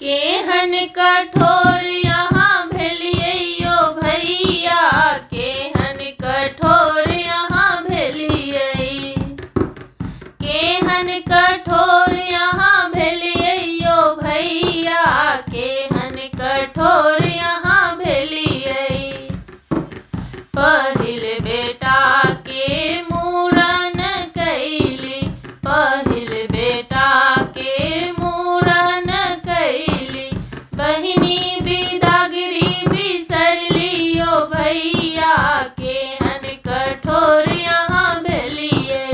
केहन कठोर यहाँ भेलियै यो भैया, केहन कठोर यहाँ भेलियै। केहन कठोर यहाँ भेलियै यो भैया, केहन कठोर यहाँ भेलियै। पहिल बेटा के मूड़न कैली, पहिल बेटा के मूड़न कैली, बहिनी बिदागरी बिसरली यो भैया, केहन कठोर यहाँ भेलियै।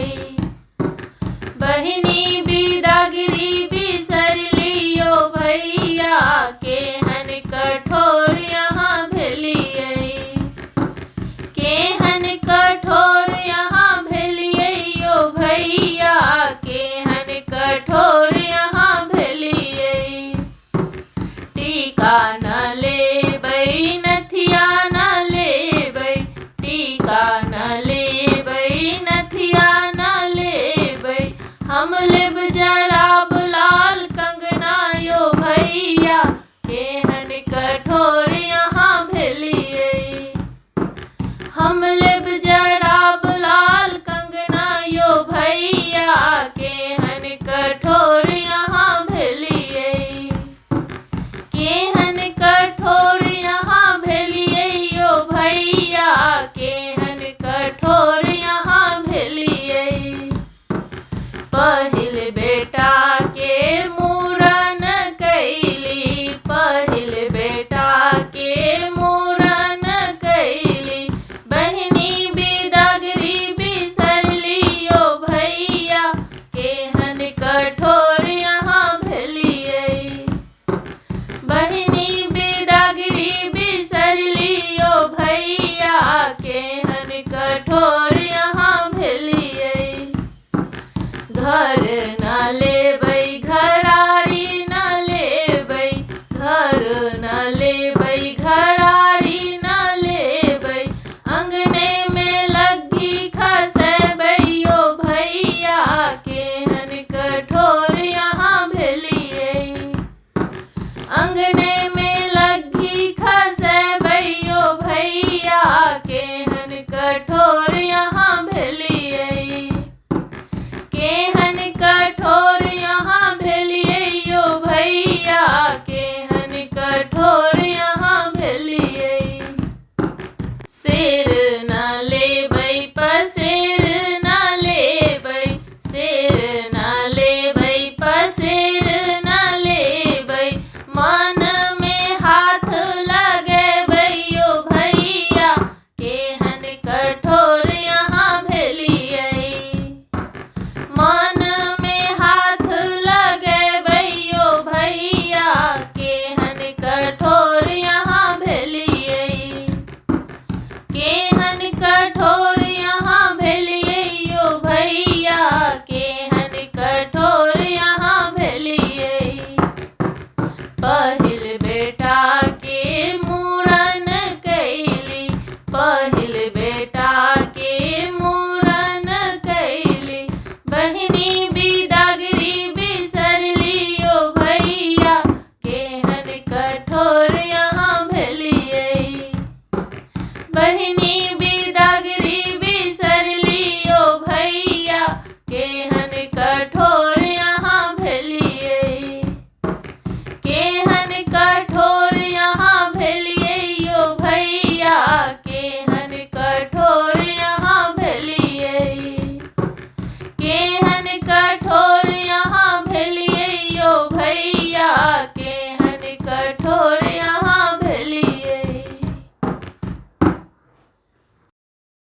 बहिनी बिदागरी बिसरली यो भैया, केहन कठोर यहाँ भेलियै। केहन कठोर यहाँ भेलियै यो भैया, केहन कठोर यहाँ भेलियै। टीका न लेबै नथिया न लेबै, टीका न लेबै नथिया न लेबै, हम लेब जराब लाल कंगना यो भैया, केहन कठोर यहाँ भेलियै। हम लेब जराब लाल कंगना यो भैया, केहन कठोर यहाँ भेलियै। केहन कठोर यहाँ भेलियै यो भैया, केहन कठोर यहाँ भेलियै। पहिल बेटा के मूड़न कैली, पहिल बेटा के मूड़न कैली, बहिनी बिदागरी बिसरली यो भैया, केहन कठोर यहाँ भेलियै। बहिनी बिदागरी बिसरली यो भैया, केहन कठोर यहाँ भेलियै। घर न लेबै घरारी न लेबै, घर न लेबै घरारी न लेबै, अंगने में लग्गी खसेबै यो भैया, केहन कठोर यहाँ भेलियै। अंगने में लग्गी खसेबै यो भैया, केहन कठोर यहाँ भेलियै। केहन कठोर यहाँ भेलियै यो भैया, केहन कठोर यहाँ भेलियै। शेर न लेबै पसेर न लेबै, शेर न लेबै पसेर न लेबै, मन में हाथ लगेबै यो भैया, केहन कठोर यहाँ भेलियै। मन में हाथ लगेबै यो भैया, केहन कठोर यहाँ भेलियै। केहन कठोर यहाँ भेलियै यो भैया, केहन कठोर यहाँ भेलियै। पहिल बेटा के मूड़न कैली, पहिल बेटा के मूड़न कैली, बहिनी बिदागरी बिसरली यो भैया, केहन कठोर यहाँ भेलियै। बहिनी बिदागरी बिसरली यो भैया, केहन कठोर यहाँ भेलियै। केहन कठोर यहाँ भेलियै यो भैया, केहन कठोर यहाँ भेलियै। केहन कठोर यहाँ भेलियै यो भैया, केहन कठोर